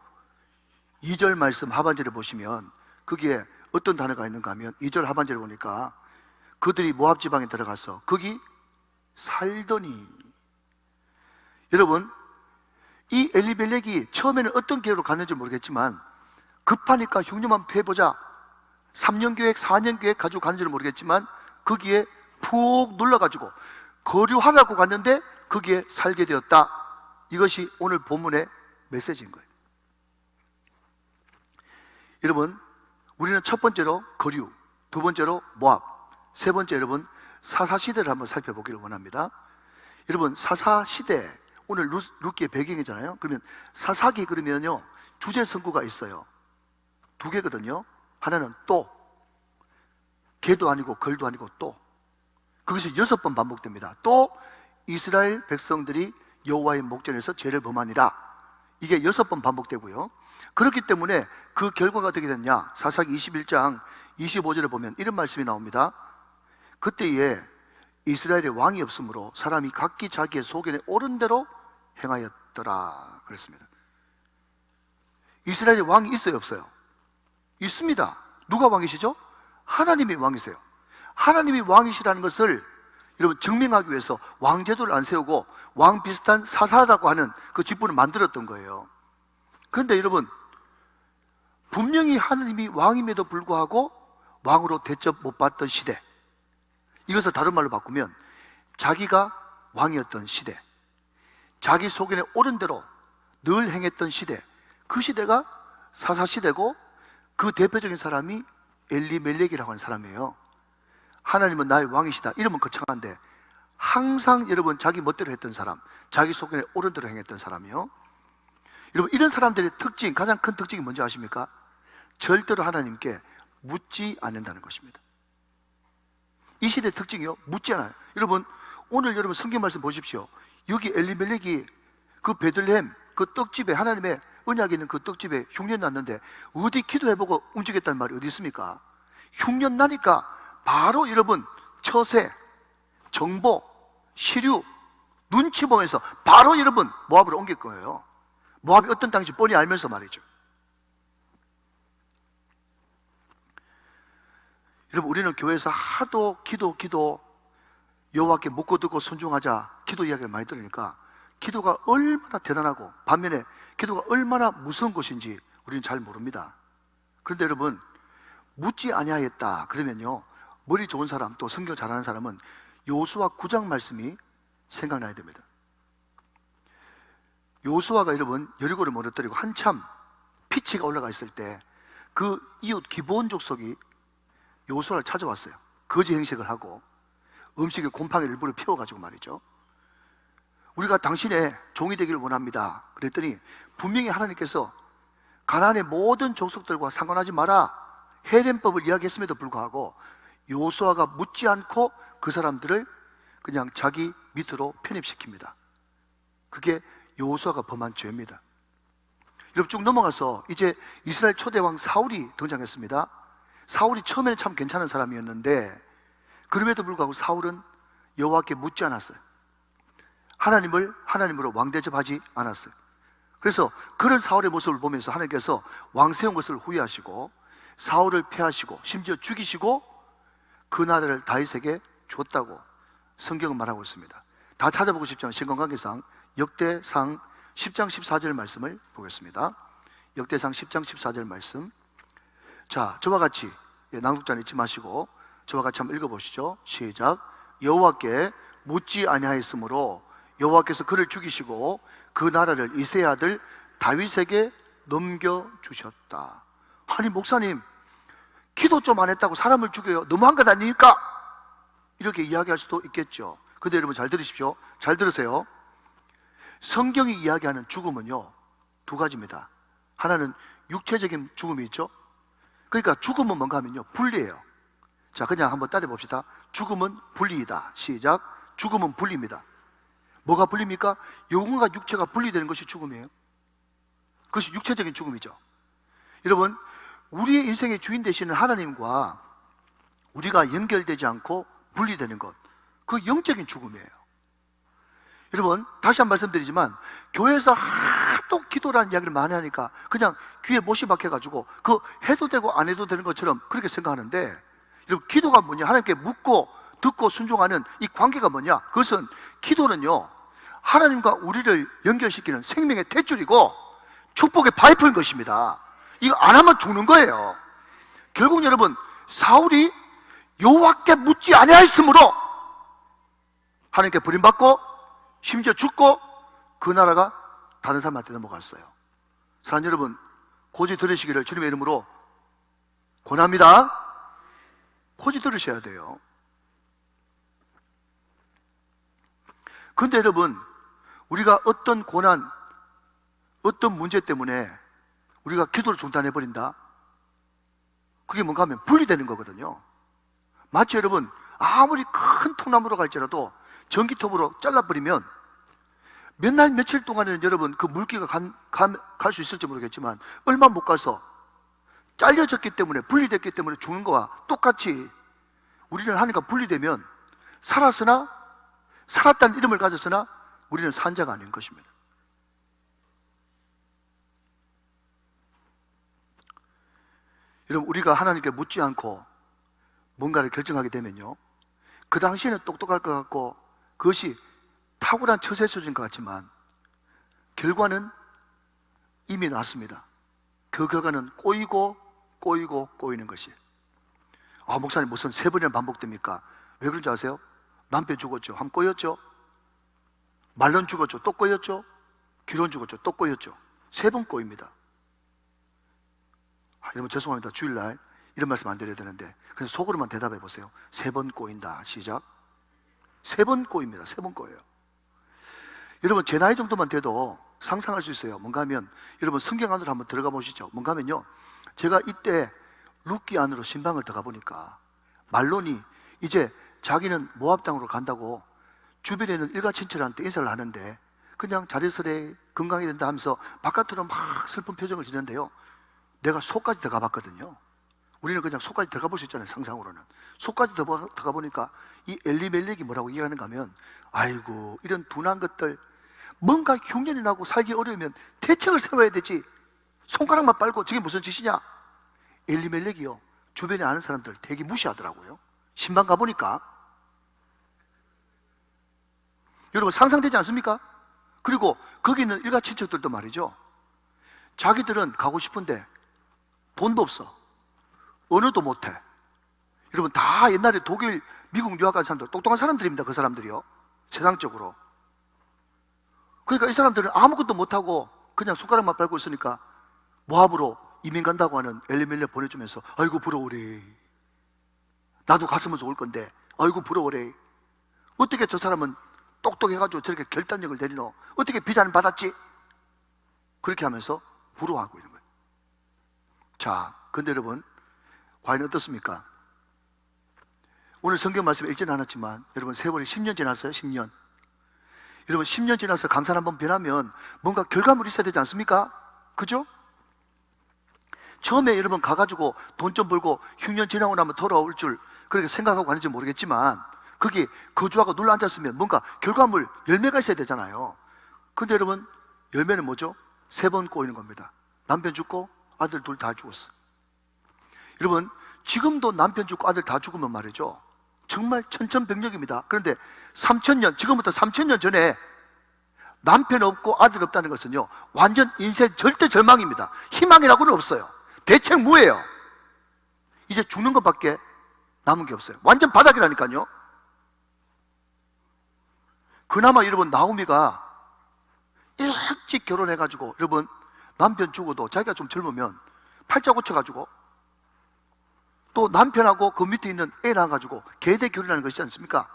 2절 말씀 하반절에 보시면 거기에 어떤 단어가 있는가 하면 2절 하반절에 보니까 그들이 모압 지방에 들어가서 거기 살더니, 여러분, 이 엘리멜렉이 처음에는 어떤 계획으로 갔는지 모르겠지만 급하니까 흉년만 패보자, 3년 계획, 4년 계획 가지고 갔는지는 모르겠지만 거기에 푹 눌러가지고 거류하라고 갔는데 거기에 살게 되었다. 이것이 오늘 본문의 메시지인 거예요. 여러분, 우리는 첫 번째로 거류, 두 번째로 모압, 세 번째 여러분 사사시대를 한번 살펴보기를 원합니다. 여러분, 사사시대, 오늘 룻기의 배경이잖아요. 그러면 사사기, 그러면요 주제 성구가 있어요. 2개거든요. 하나는 또, 개도 아니고 걸도 아니고 또. 그것이 6번 반복됩니다. 또 이스라엘 백성들이 여호와의 목전에서 죄를 범하니라. 이게 6번 반복되고요. 그렇기 때문에 그 결과가 어떻게 됐냐? 사사기 21장 25절에 보면 이런 말씀이 나옵니다. 그때에 이스라엘의 왕이 없으므로 사람이 각기 자기의 소견에 옳은 대로 행하였더라 그랬습니다. 이스라엘의 왕이 있어요, 없어요? 있습니다. 누가 왕이시죠? 하나님이 왕이세요. 하나님이 왕이시라는 것을 여러분 증명하기 위해서 왕제도를 안 세우고 왕 비슷한 사사라고 하는 그 직분을 만들었던 거예요. 그런데 여러분, 분명히 하나님이 왕임에도 불구하고 왕으로 대접 못 받던 시대, 이것을 다른 말로 바꾸면 자기가 왕이었던 시대, 자기 소견에 옳은 대로 늘 행했던 시대, 그 시대가 사사시대고 그 대표적인 사람이 엘리멜렉이라고 하는 사람이에요. 하나님은 나의 왕이시다, 이름은 거창한데 항상 여러분 자기 멋대로 했던 사람, 자기 소견에 옳은 대로 행했던 사람이요. 여러분, 이런 사람들의 특징, 가장 큰 특징이 뭔지 아십니까? 절대로 하나님께 묻지 않는다는 것입니다. 이 시대의 특징이요, 묻지 않아요. 여러분, 오늘 여러분 성경 말씀 보십시오. 여기 엘리멜렉이 그 베들레헴 그 떡집에, 하나님의 언약이 있는 그 떡집에 흉년 났는데 어디 기도해보고 움직였다는 말이 어디 있습니까? 흉년 나니까 바로 여러분 처세, 정보, 시류, 눈치 보면서 바로 여러분 모압으로 옮길 거예요. 모압이 어떤 땅인지 뻔히 알면서 말이죠. 여러분, 우리는 교회에서 하도 기도 여호와께 묻고 듣고 순종하자 기도 이야기를 많이 들으니까 기도가 얼마나 대단하고 반면에 기도가 얼마나 무서운 것인지 우리는 잘 모릅니다. 그런데 여러분, 묻지 아니하였다 그러면요, 머리 좋은 사람, 또 성경 잘하는 사람은 여호수아 9장 말씀이 생각나야 됩니다. 여호수아가 여러분 여리고를 무너뜨리고 한참 피치가 올라가 있을 때 그 이웃 기브온 족속이 여호수아를 찾아왔어요. 거지 행색을 하고 음식에 곰팡이 일부러 피워가지고 말이죠. 우리가 당신의 종이 되기를 원합니다. 그랬더니 분명히 하나님께서 가나안의 모든 족속들과 상관하지 마라 헤렘법을 이야기했음에도 불구하고 여호수아가 묻지 않고 그 사람들을 그냥 자기 밑으로 편입시킵니다. 그게 여호수아가 범한 죄입니다. 여러분, 쭉 넘어가서 이제 이스라엘 초대왕 사울이 등장했습니다. 사울이 처음에는 참 괜찮은 사람이었는데 그럼에도 불구하고 사울은 여호와께 묻지 않았어요. 하나님으로 왕대접하지 않았어요. 그래서 그런 사울의 모습을 보면서 하나님께서 왕 세운 것을 후회하시고 사울을 패하시고 심지어 죽이시고 그 나라를 다윗에게 줬다고 성경은 말하고 있습니다. 다 찾아보고 싶지만 시간관계상 역대상 10장 14절 말씀을 보겠습니다. 역대상 10장 14절 말씀. 자, 저와 같이 낭독자는 잊지 마시고 저와 같이 한번 읽어보시죠. 시작. 여호와께 묻지 아니하였으므로 여호와께서 그를 죽이시고 그 나라를 이새의 아들 다윗에게 넘겨주셨다. 아니 목사님, 기도 좀 안 했다고 사람을 죽여요? 너무한 것 아닙니까? 이렇게 이야기할 수도 있겠죠. 근데 여러분 잘 들으십시오. 잘 들으세요. 성경이 이야기하는 죽음은요, 두 가지입니다. 하나는 육체적인 죽음이 있죠. 그러니까 죽음은 뭔가 하면요, 분리예요. 자, 그냥 한번 따라 봅시다. 죽음은 분리이다. 시작. 죽음은 분리입니다. 뭐가 분리입니까? 영혼과 육체가 분리되는 것이 죽음이에요. 그것이 육체적인 죽음이죠. 여러분, 우리의 인생의 주인 되시는 하나님과 우리가 연결되지 않고 분리되는 것, 그 영적인 죽음이에요. 여러분, 다시 한 번 말씀드리지만 교회에서 하도 기도라는 이야기를 많이 하니까 그냥 귀에 못이 박혀가지고 그 해도 되고 안 해도 되는 것처럼 그렇게 생각하는데, 여러분, 기도가 뭐냐? 하나님께 묻고 듣고 순종하는 이 관계가 뭐냐? 그것은, 기도는요, 하나님과 우리를 연결시키는 생명의 탯줄이고 축복의 파이프인 것입니다. 이거 안 하면 죽는 거예요. 결국 여러분, 사울이 여호와께 묻지 아니하였으므로 하나님께 버림받고 심지어 죽고 그 나라가 다른 사람한테 넘어갔어요. 사랑하는 여러분, 고지 들으시기를 주님의 이름으로 권합니다. 고지 들으셔야 돼요. 그런데 여러분, 우리가 어떤 고난, 어떤 문제 때문에 우리가 기도를 중단해버린다? 그게 뭔가 하면 분리되는 거거든요. 마치 여러분, 아무리 큰 통나무로 갈지라도 전기톱으로 잘라버리면 몇 날 며칠 동안에는 여러분 그 물기가 갈 수 있을지 모르겠지만 얼마 못 가서 잘려졌기 때문에, 분리됐기 때문에 죽는 거와 똑같이 우리는 하나님과 분리되면 살았다는 이름을 가졌으나 우리는 산 자가 아닌 것입니다. 여러분, 우리가 하나님께 묻지 않고 뭔가를 결정하게 되면요, 그 당시에는 똑똑할 것 같고 그것이 탁월한 처세 수준인 것 같지만 결과는 이미 났습니다. 그 결과는 꼬이는 것이에요. 아, 목사님 무슨 3번이나 반복됩니까? 왜 그런지 아세요? 남편 죽었죠. 한번 꼬였죠. 말론 죽었죠. 또 꼬였죠. 기론 죽었죠. 또 꼬였죠. 3번 꼬입니다. 여러분 죄송합니다. 주일날 이런 말씀 안 드려야 되는데 그래서 속으로만 대답해 보세요. 3번 꼬인다. 시작. 3번 꼬입니다. 3번 꼬여요. 여러분, 제 나이 정도만 돼도 상상할 수 있어요. 뭔가 하면, 여러분 성경 안으로 한번 들어가 보시죠. 뭔가 하면요, 제가 이때 룻기 안으로 신방을 들어가 보니까 말론이 이제 자기는 모압 땅으로 간다고 주변에 있는 일가친척한테 인사를 하는데 그냥 자리스레 건강해야 된다 하면서 바깥으로 막 슬픈 표정을 지는데요, 내가 속까지 들어가 봤거든요. 우리는 그냥 속까지 들어가 볼 수 있잖아요. 상상으로는. 속까지 들어가 보니까 이 엘리멜렉이 뭐라고 이야기하는가 하면, 아이고 이런 둔한 것들, 뭔가 흉년이 나고 살기 어려우면 대책을 세워야 되지, 손가락만 빨고 저게 무슨 짓이냐. 엘리멜렉이요, 주변에 아는 사람들 되게 무시하더라고요. 신방 가보니까. 여러분 상상되지 않습니까? 그리고 거기 있는 일가 친척들도 말이죠, 자기들은 가고 싶은데 돈도 없어, 언어도 못해. 여러분 다 옛날에 독일, 미국 유학 간 사람들, 똑똑한 사람들입니다. 그 사람들이요, 세상적으로. 그러니까 이 사람들은 아무것도 못하고 그냥 손가락만 빨고 있으니까 모압으로 이민 간다고 하는 엘리멜렉 보내주면서, 아이고 부러워래, 나도 갔으면 좋을 건데 아이고 부러워래. 어떻게 저 사람은 똑똑해가지고 저렇게 결단력을 내리노, 어떻게 비자는 받았지? 그렇게 하면서 부러워하고 있는 거예요. 자, 근데 여러분 과연 어떻습니까? 오늘 성경 말씀 읽지는 않았지만 여러분 세월이 10년 지났어요. 10년. 여러분 10년 지나서 강산 한번 변하면 뭔가 결과물이 있어야 되지 않습니까? 그죠? 처음에 여러분 가가지고 돈 좀 벌고 흉년 지나고 나면 돌아올 줄 그렇게 생각하고 가는지 모르겠지만, 거기에 거주하고 눌러 앉았으면 뭔가 결과물, 열매가 있어야 되잖아요. 근데 여러분, 열매는 뭐죠? 3번 꼬이는 겁니다. 남편 죽고 아들 둘 다 죽었어. 여러분, 지금도 남편 죽고 아들 다 죽으면 말이죠, 정말 천천백력입니다. 그런데 3000년, 지금부터 3000년 전에 남편 없고 아들 없다는 것은요, 완전 인생 절대 절망입니다. 희망이라고는 없어요. 대책 무예요. 이제 죽는 것밖에 남은 게 없어요. 완전 바닥이라니까요. 그나마 여러분, 나오미가 일찍 결혼해가지고, 여러분, 남편 죽어도 자기가 좀 젊으면 팔자 고쳐가지고 또 남편하고 그 밑에 있는 애 낳아가지고 계대 결혼하는 것이지 않습니까?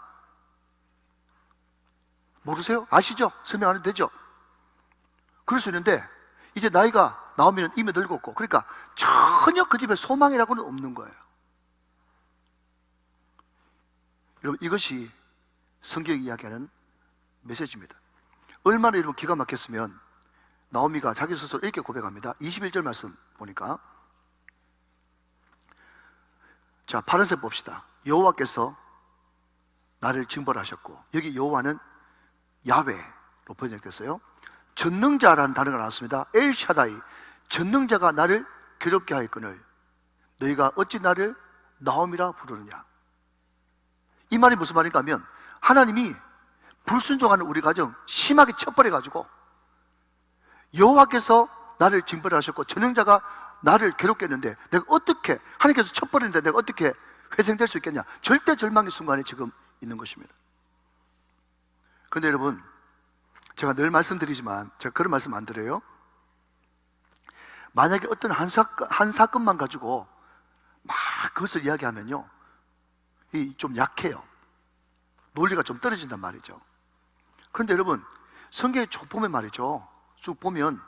모르세요? 아시죠? 설명 안 해도 되죠? 그럴 수 있는데, 이제 나이가 나오미는 이미 늙었고, 그러니까 전혀 그 집에 소망이라고는 없는 거예요. 여러분, 이것이 성경이 이야기하는 메시지입니다. 얼마나 여러분 기가 막혔으면 나오미가 자기 스스로 이렇게 고백합니다. 21절 말씀 보니까, 자, 파란색 봅시다. 여호와께서 나를 징벌하셨고, 여기 여호와는 야훼로 번역됐어요. 전능자라는 단어가 나왔습니다. 엘샤다이, 전능자가 나를 괴롭게 하였거늘 너희가 어찌 나를 나오미라 부르느냐. 이 말이 무슨 말인가 하면, 하나님이 불순종하는 우리 가정 심하게 쳐버려가지고, 여호와께서 나를 징벌하셨고 전능자가 나를 괴롭게 했는데 내가 어떻게, 하나님께서 쳐버리는데 내가 어떻게 회생될 수 있겠냐. 절대 절망의 순간에 지금 있는 것입니다. 그런데 여러분, 제가 늘 말씀드리지만 제가 그런 말씀 안 드려요. 만약에 어떤 한 사건만 가지고 막 그것을 이야기하면요, 좀 약해요. 논리가 좀 떨어진단 말이죠. 그런데 여러분, 성경에 쭉 보면 말이죠, 쭉 보면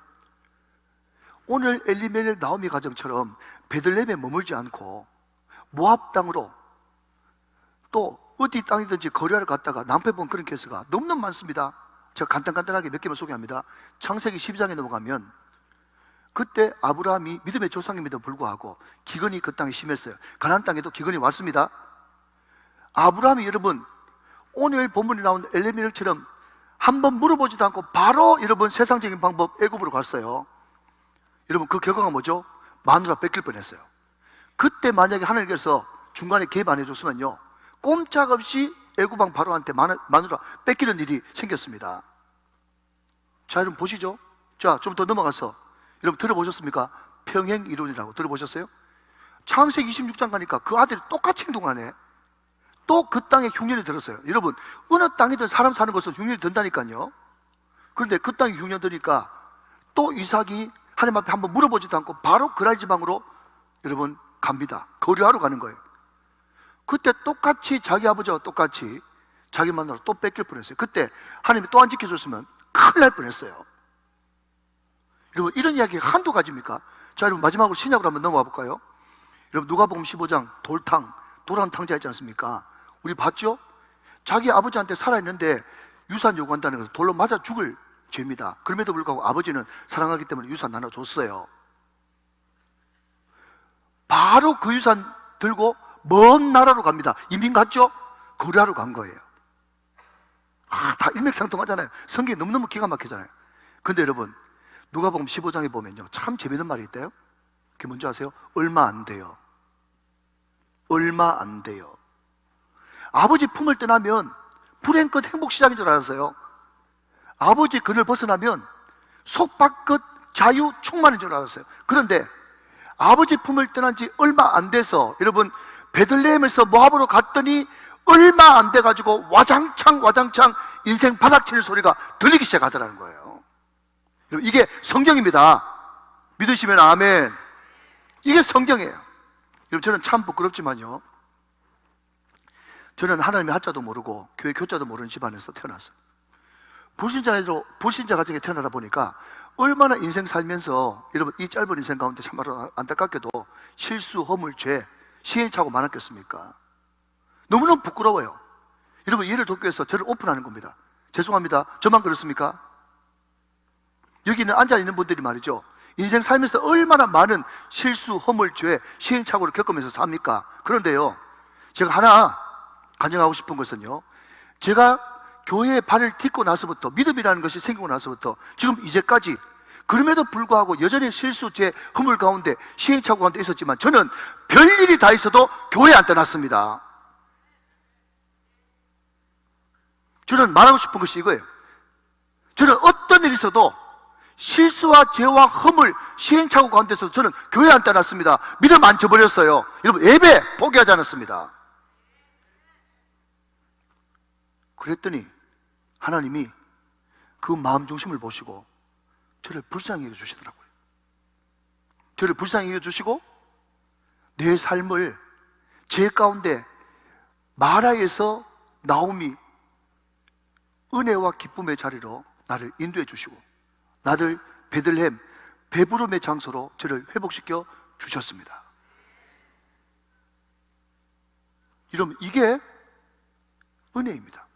오늘 엘리멜렉 나오미 가정처럼 베들레헴에 머물지 않고 모압 땅으로 또 어디 땅이든지 거류하러 갔다가 낭패본 그런 케이스가 너무너무 많습니다. 제가 간단하게 몇 개만 소개합니다. 창세기 12장에 넘어가면 그때 아브라함이 믿음의 조상임에도 불구하고 기근이 그 땅에 심했어요. 가나안 땅에도 기근이 왔습니다. 아브라함이 여러분, 오늘 본문에 나온 엘리멜렉처럼 한번 물어보지도 않고 바로 여러분 세상적인 방법 애굽으로 갔어요. 여러분, 그 결과가 뭐죠? 마누라 뺏길 뻔했어요. 그때 만약에 하나님께서 중간에 개입 안 해줬으면요, 꼼짝없이 애굽왕 바로한테 마누라 뺏기는 일이 생겼습니다. 자, 여러분 보시죠. 자, 좀 더 넘어가서 여러분 들어보셨습니까? 평행 이론이라고 들어보셨어요? 창세기 26장 가니까 그 아들이 똑같이 행동하네. 또 그 땅에 흉년이 들었어요. 여러분, 어느 땅이든 사람 사는 것은 흉년이 든다니까요. 그런데 그 땅에 흉년 드니까 또 이삭이 하나님 앞에 한번 물어보지도 않고 바로 그랄 지방으로 여러분 갑니다. 거류하러 가는 거예요. 그때 똑같이 자기 아버지와 똑같이 자기 마누라 또 뺏길 뻔했어요. 그때 하나님이 또 안 지켜줬으면 큰일 날 뻔했어요. 여러분, 이런 이야기 한두 가지입니까? 자, 여러분 마지막으로 신약으로 한번 넘어가 볼까요? 여러분, 누가복음 15장 도란 탕자 있지 않습니까? 우리 봤죠? 자기 아버지한테 살아있는데 유산 요구한다는 것은 돌로 맞아 죽을 죄입니다. 그럼에도 불구하고 아버지는 사랑하기 때문에 유산 나눠줬어요. 바로 그 유산 들고 먼 나라로 갑니다. 이민 갔죠? 거류하러 간 거예요. 다 일맥상통하잖아요. 성경이 너무너무 기가 막히잖아요. 근데 여러분, 누가복음 15장에 보면요, 참 재밌는 말이 있대요. 그게 뭔지 아세요? 얼마 안 돼요. 얼마 안 돼요. 아버지 품을 떠나면 불행끝 행복 시작인 줄 알았어요. 아버지 근을 벗어나면 속박끝 자유 충만인 줄 알았어요. 그런데 아버지 품을 떠난 지 얼마 안 돼서 여러분 베들레헴에서 모압으로 갔더니 얼마 안 돼가지고 와장창 인생 바닥치는 소리가 들리기 시작하더라는 거예요. 여러분, 이게 성경입니다. 믿으시면 아멘. 이게 성경이에요. 여러분, 저는 참 부끄럽지만요, 저는 하나님의 하자도 모르고 교회 교자도 모르는 집안에서 태어났어요. 불신자 가정에 태어나다 보니까 얼마나 인생 살면서 여러분 이 짧은 인생 가운데 참말로 안타깝게도 실수, 허물, 죄, 시행착오 많았겠습니까? 너무너무 부끄러워요. 여러분, 예를 돕기 위해서 저를 오픈하는 겁니다. 죄송합니다. 저만 그렇습니까? 여기 있는 앉아있는 분들이 말이죠, 인생 살면서 얼마나 많은 실수, 허물, 죄, 시행착오를 겪으면서 삽니까? 그런데요, 제가 하나 간증하고 싶은 것은요, 제가 교회에 발을 딛고 나서부터, 믿음이라는 것이 생기고 나서부터 지금 이제까지, 그럼에도 불구하고 여전히 실수, 제 허물 가운데, 시행착오 가운데 있었지만 저는 별일이 다 있어도 교회 안 떠났습니다. 저는 말하고 싶은 것이 이거예요. 저는 어떤 일이 있어도 실수와 죄와 허물, 시행착오 가운데서 저는 교회 안 떠났습니다. 믿음 안 저버렸어요. 여러분, 예배 포기하지 않았습니다. 그랬더니 하나님이 그 마음 중심을 보시고 저를 불쌍히 여겨주시더라고요. 저를 불쌍히 여겨주시고 내 삶을 제 가운데 마라에서 나옴이 은혜와 기쁨의 자리로 나를 인도해 주시고 나를 베들레헴 배부름의 장소로 저를 회복시켜 주셨습니다. 여러분, 이게 은혜입니다.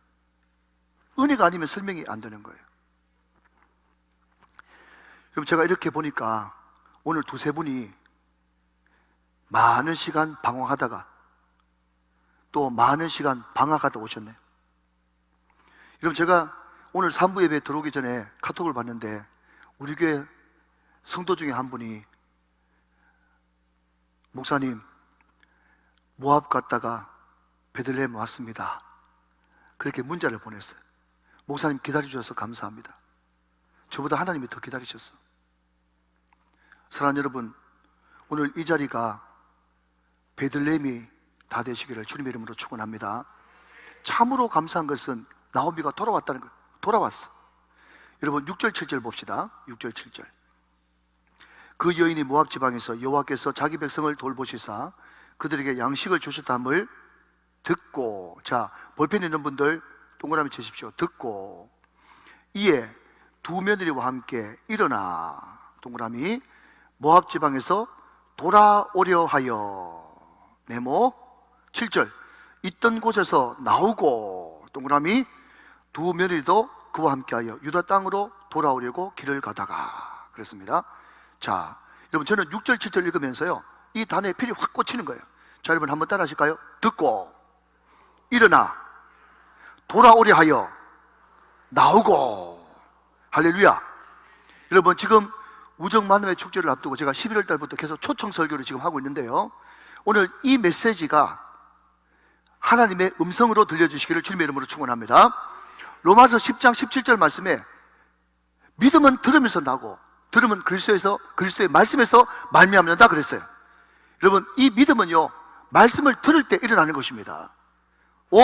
은혜가 아니면 설명이 안 되는 거예요. 그럼 제가 이렇게 보니까 오늘 두세 분이 많은 시간 방황하다가 또 많은 시간 방학하다 오셨네요. 여러분, 제가 오늘 3부 예배 들어오기 전에 카톡을 봤는데 우리 교회 성도 중에 한 분이 목사님, 모압 갔다가 베들레헴 왔습니다. 그렇게 문자를 보냈어요. 목사님 기다려주셔서 감사합니다. 저보다 하나님이 더 기다리셨어. 사랑하는 여러분, 오늘 이 자리가 베들레헴이 다 되시기를 주님의 이름으로 축원합니다. 참으로 감사한 것은 나오미가 돌아왔다는 거예요. 돌아왔어. 여러분, 6절 7절 봅시다. 6절 7절. 그 여인이 모압 지방에서 여호와께서 자기 백성을 돌보시사 그들에게 양식을 주셨다함을 듣고, 자, 볼펜 있는 분들 동그라미 치십시오. 듣고 이에 두 며느리와 함께 일어나, 동그라미, 모압 지방에서 돌아오려 하여, 네모, 7절, 있던 곳에서 나오고, 동그라미, 두 며느리도 그와 함께하여 유다 땅으로 돌아오려고 길을 가다가, 그랬습니다. 자, 여러분, 저는 6절 7절 읽으면서요, 이 단어에 필이 확 꽂히는 거예요. 자, 여러분 한번 따라 하실까요? 듣고, 일어나, 돌아오려 하여, 나오고. 할렐루야. 여러분, 지금 우정만남의 축제를 앞두고 제가 11월 달부터 계속 초청 설교를 지금 하고 있는데요, 오늘 이 메시지가 하나님의 음성으로 들려주시기를 주님의 이름으로 축원합니다. 로마서 10장 17절 말씀에 믿음은 들으면서 나고 들으면 그리스도의 말씀에서 말미암는다 그랬어요. 여러분, 이 믿음은요, 말씀을 들을 때 일어나는 것입니다.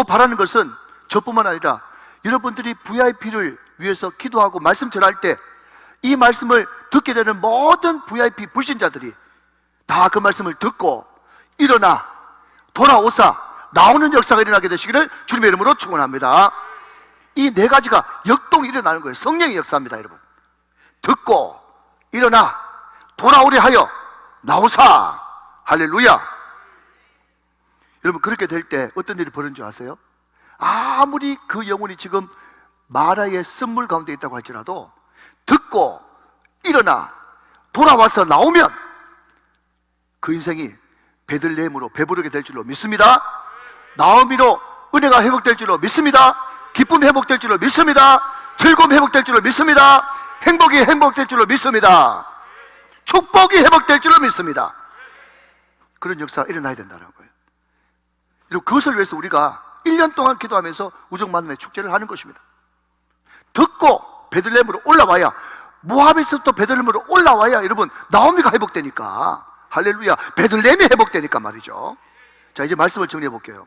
바라는 것은 저뿐만 아니라 여러분들이 VIP를 위해서 기도하고 말씀 전할 때 이 말씀을 듣게 되는 모든 VIP 불신자들이 다 그 말씀을 듣고 일어나 돌아오사 나오는 역사가 일어나게 되시기를 주님의 이름으로 축원합니다. 이 네 가지가 역동이 일어나는 거예요. 성령의 역사입니다, 여러분. 듣고 일어나 돌아오려 하여 나오사. 할렐루야. 여러분, 그렇게 될 때 어떤 일이 벌어지는 줄 아세요? 아무리 그 영혼이 지금 마라의 쓴물 가운데 있다고 할지라도 듣고 일어나 돌아와서 나오면 그 인생이 베들레헴으로 배부르게 될 줄로 믿습니다. 나오미로 은혜가 회복될 줄로 믿습니다. 기쁨이 회복될 줄로 믿습니다. 즐거움이 회복될 줄로 믿습니다. 행복이 회복될 줄로 믿습니다. 축복이 회복될 줄로 믿습니다. 그런 역사가 일어나야 된다는 거예요. 그리고 그것을 위해서 우리가 1년 동안 기도하면서 우정만남의 축제를 하는 것입니다. 듣고 베들레헴으로 올라와야, 모압에서부터 베들레헴으로 올라와야 여러분 나오미가 회복되니까, 할렐루야, 베들레헴이 회복되니까 말이죠. 자, 이제 말씀을 정리해 볼게요.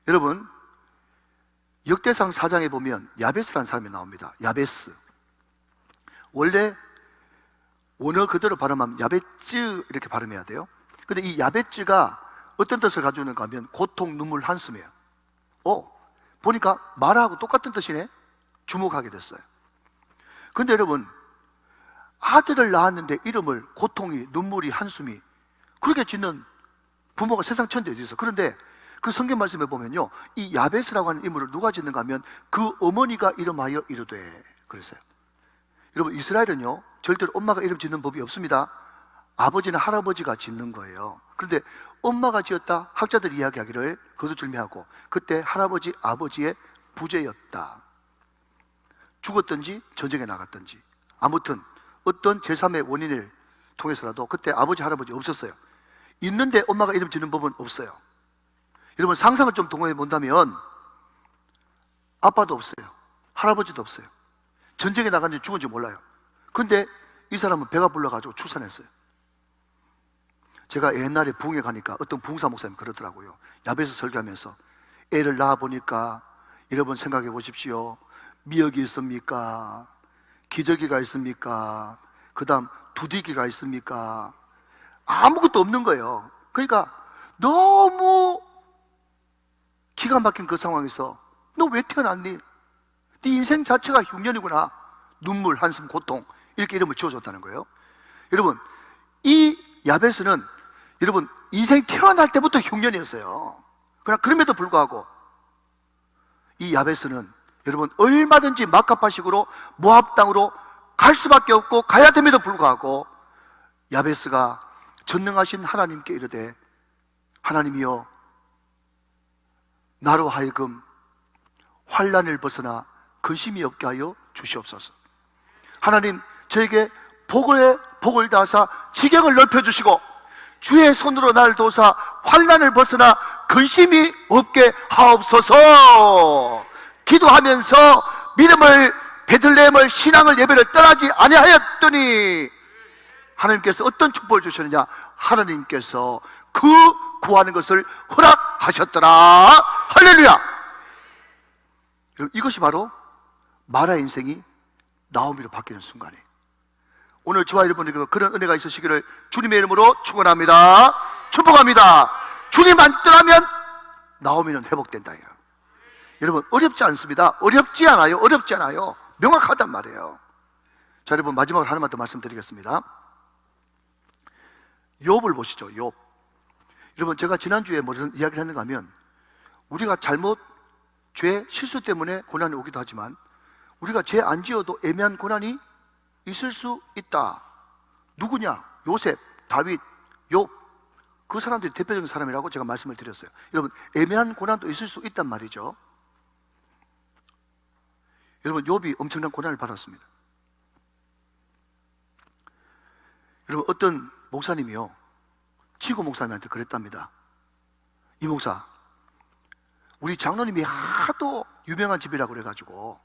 여러분, 역대상 4장에 보면 야베스라는 사람이 나옵니다. 야베스. 원래 원어 그대로 발음하면 야베츠 이렇게 발음해야 돼요. 근데 이 야베츠가 어떤 뜻을 가지고 있는가 하면 고통, 눈물, 한숨이에요. 보니까 마라하고 똑같은 뜻이네. 주목하게 됐어요. 근데 여러분, 아들을 낳았는데 이름을 고통이, 눈물이, 한숨이 그렇게 짓는 부모가 세상 천지에 어디 있어. 그런데 그 성경 말씀에 보면요, 이 야베스라고 하는 인물을 누가 짓는가 하면 그 어머니가 이름하여 이르되 그랬어요. 여러분, 이스라엘은요 절대로 엄마가 이름 짓는 법이 없습니다. 아버지는 할아버지가 짓는 거예요. 그런데 엄마가 지었다? 학자들이 이야기하기를 거두절미하고 그때 할아버지, 아버지의 부재였다. 죽었든지 전쟁에 나갔든지 아무튼 어떤 제3의 원인을 통해서라도 그때 아버지, 할아버지 없었어요. 있는데 엄마가 이름 짓는 법은 없어요. 여러분 상상을 좀 동원해 본다면 아빠도 없어요. 할아버지도 없어요. 전쟁에 나간지 죽은지 몰라요. 근데 이 사람은 배가 불러가지고 출산했어요. 제가 옛날에 부흥회 가니까 어떤 부흥사 목사님 그러더라고요. 야베스 설교하면서 애를 낳아보니까 여러분 생각해 보십시오. 미역이 있습니까? 기저귀가 있습니까? 그 다음 두디기가 있습니까? 아무것도 없는 거예요. 그러니까 너무 기가 막힌 그 상황에서 너 왜 태어났니? 네 인생 자체가 흉년이구나. 눈물, 한숨, 고통 이렇게 이름을 지어줬다는 거예요. 여러분 이 야베스는 여러분 인생 태어날 때부터 흉년이었어요. 그러나 그럼에도 불구하고 이 야베스는 여러분 얼마든지 마카파식으로 모압 땅으로 갈 수밖에 없고 가야 됨에도 불구하고 야베스가 전능하신 하나님께 이르되 하나님이여 나로 하여금 환난을 벗어나 근심이 없게 하여 주시옵소서. 하나님 저에게 복을 다하사 지경을 넓혀주시고 주의 손으로 나를 도우사 환난을 벗어나 근심이 없게 하옵소서. 기도하면서 믿음을 베들레헴을 신앙을 예배를 떠나지 아니하였더니 하나님께서 어떤 축복을 주셨느냐? 하나님께서 그 구하는 것을 허락하셨더라. 할렐루야. 이것이 바로 마라의 인생이 나오미로 바뀌는 순간이에요. 오늘 저와 여러분에게 그런 은혜가 있으시기를 주님의 이름으로 축원합니다. 축복합니다. 주님만 떠나면 나오미는 회복된다. 여러분 어렵지 않습니다. 어렵지 않아요. 어렵지 않아요. 명확하단 말이에요. 자, 여러분 마지막으로 하나만 더 말씀드리겠습니다. 욥을 보시죠. 욥. 여러분 제가 지난주에 무슨 이야기를 했는가 하면 우리가 죄, 실수 때문에 고난이 오기도 하지만 우리가 죄 안 지어도 애매한 고난이 있을 수 있다. 누구냐? 요셉, 다윗, 욥. 그 사람들이 대표적인 사람이라고 제가 말씀을 드렸어요. 여러분 애매한 고난도 있을 수 있단 말이죠. 여러분 욥이 엄청난 고난을 받았습니다. 여러분 어떤 목사님이요 치고 목사님한테 그랬답니다. 이 목사, 우리 장로님이 하도 유명한 집이라고 그래가지고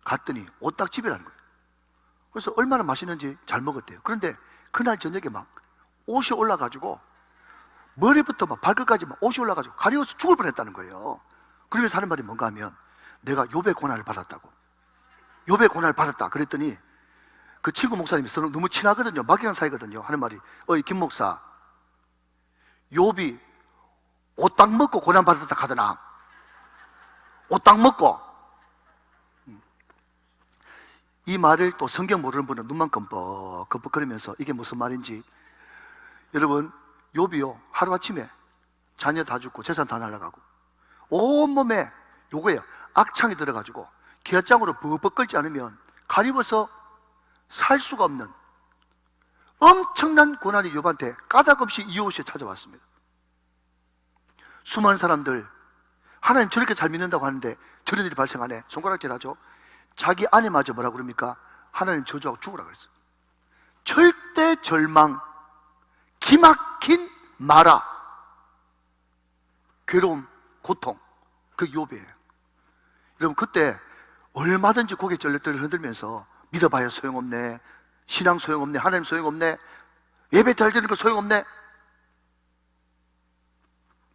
갔더니 오딱집이라는 거예요. 그래서 얼마나 맛있는지 잘 먹었대요. 그런데 그날 저녁에 막 옷이 올라가지고 머리부터 막 발끝까지 막 옷이 올라가지고 가려워서 죽을 뻔했다는 거예요. 그러면서 하는 말이 뭔가 하면 내가 욥의 고난을 받았다고. 욥의 고난을 받았다. 그랬더니 그 친구 목사님이 서로 너무 친하거든요. 막연한 사이거든요. 하는 말이 어이 김 목사, 욥이 오딱 먹고 고난 받았다 하더나. 오딱 먹고. 이 말을 또 성경 모르는 분은 눈만 껌뻑껌뻑거리면서 이게 무슨 말인지. 여러분 욥이요 하루아침에 자녀 다 죽고 재산 다 날아가고 온몸에 요거예요 악창이 들어가지고 기아장으로 버벅 끓지 않으면 가리워서 살 수가 없는 엄청난 고난이 욥한테 까닭없이 이웃이 찾아왔습니다. 수많은 사람들 하나님 저렇게 잘 믿는다고 하는데 저런 일이 발생하네. 손가락질 하죠. 자기 아내마저 뭐라 그럽니까? 하나님 저주하고 죽으라 그랬어요. 절대 절망, 기막힌 마라, 괴로움, 고통, 그 욥이에요. 여러분 그때 얼마든지 고개 절레절레 흔들면서 믿어봐야 소용없네, 신앙 소용없네, 하나님 소용없네, 예배 잘 드리는 거 소용없네.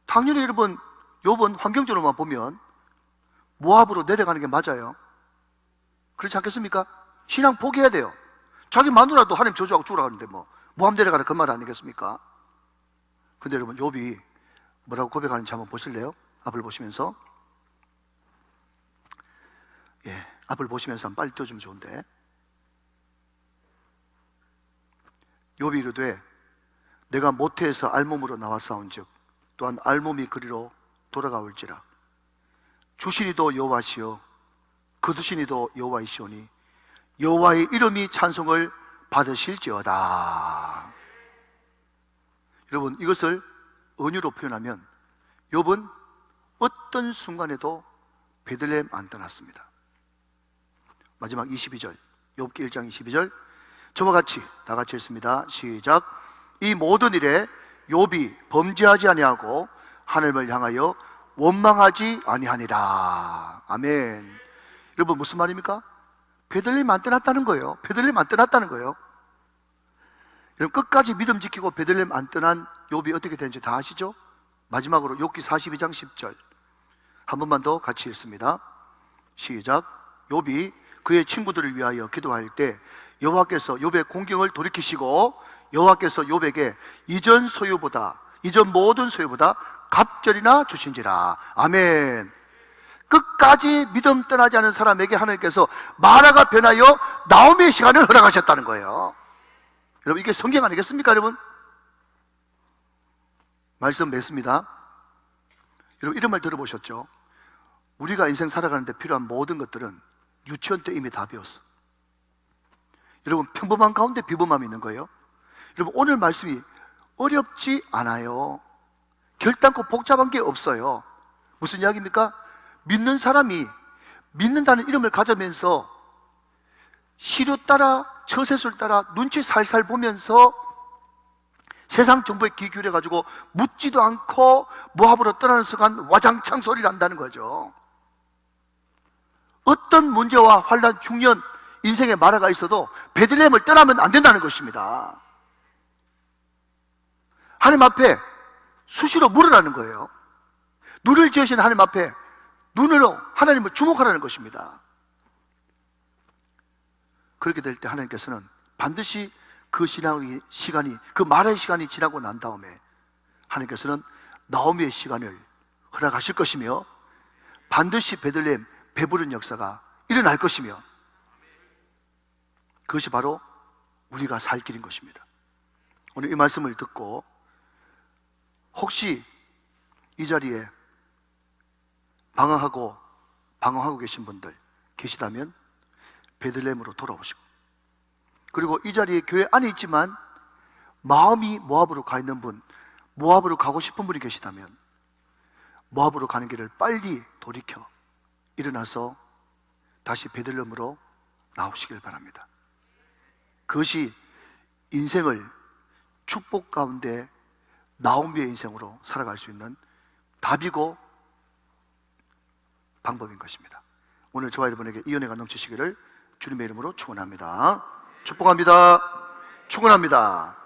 당연히 여러분 욥은 환경적으로만 보면 모압으로 내려가는 게 맞아요. 그렇지 않겠습니까? 신앙 포기해야 돼요. 자기 마누라도 하나님 저주하고 죽으라 하는데 뭐 모압 내려가라 그 말 아니겠습니까? 근데 여러분 욥이 뭐라고 고백하는지 한번 보실래요? 앞을 보시면서 앞을 보시면서 한번 빨리 띄워주면 좋은데 욥이 이르되 내가 모태에서 알몸으로 나왔사온즉 또한 알몸이 그리로 돌아가올지라 주시니도 여호와시요 거두시니도 여호와이시오니 여호와의 이름이 찬송을 받으실지어다. 여러분, 이것을 은유로 표현하면 욥은 어떤 순간에도 베들레헴 안 떠났습니다. 마지막 22절, 욥기 1장 22절, 저와 같이 다 같이 읽습니다. 시작. 이 모든 일에 욥이 범죄하지 아니하고 하나님을 향하여 원망하지 아니하니라. 아멘. 여러분, 무슨 말입니까? 베들레헴 안 떠났다는 거예요. 베들레헴 안 떠났다는 거예요. 여러분, 끝까지 믿음 지키고 베들레헴 안 떠난 욥이 어떻게 되는지 다 아시죠? 마지막으로 욥기 42장 10절 한 번만 더 같이 읽습니다. 시작. 욥이 그의 친구들을 위하여 기도할 때 여호와께서 욥의 공경을 돌이키시고 여호와께서 욥에게 이전 모든 소유보다 갑절이나 주신지라. 아멘. 끝까지 믿음 떠나지 않은 사람에게 하나님께서 마라가 변하여 나오미의 시간을 허락하셨다는 거예요. 여러분, 이게 성경 아니겠습니까, 여러분? 말씀 맺습니다. 여러분, 이런 말 들어보셨죠? 우리가 인생 살아가는데 필요한 모든 것들은 유치원 때 이미 다 배웠어. 여러분, 평범한 가운데 비범함이 있는 거예요. 여러분, 오늘 말씀이 어렵지 않아요. 결단코 복잡한 게 없어요. 무슨 이야기입니까? 믿는 사람이 믿는다는 이름을 가지면서 시류 따라 처세술 따라 눈치 살살 보면서 세상 정보에 귀 기울여가지고 묻지도 않고 모압으로 떠나는 순간 와장창 소리를 한다는 거죠. 어떤 문제와 환난, 흉년, 인생의 마라가 있어도 베들레헴을 떠나면 안 된다는 것입니다. 하나님 앞에 수시로 물으라는 거예요. 눈을 지으신 하나님 앞에 눈으로 하나님을 주목하라는 것입니다. 그렇게 될 때 하나님께서는 반드시 그 시간이, 그 말의 시간이 지나고 난 다음에 하나님께서는 나오미의 시간을 허락하실 것이며 반드시 베들레헴 배부른 역사가 일어날 것이며 그것이 바로 우리가 살 길인 것입니다. 오늘 이 말씀을 듣고 혹시 이 자리에 방황하고 계신 분들 계시다면 베들레헴으로 돌아오시고, 그리고 이 자리에 교회 안에 있지만 마음이 모압으로 가 있는 분, 모압으로 가고 싶은 분이 계시다면 모압으로 가는 길을 빨리 돌이켜 일어나서 다시 베들레헴으로 나오시길 바랍니다. 그것이 인생을 축복 가운데 나오미의 인생으로 살아갈 수 있는 답이고 방법인 것입니다. 오늘 저와 여러분에게 이 은혜가 넘치시기를 주님의 이름으로 축원합니다. 축복합니다. 축원합니다.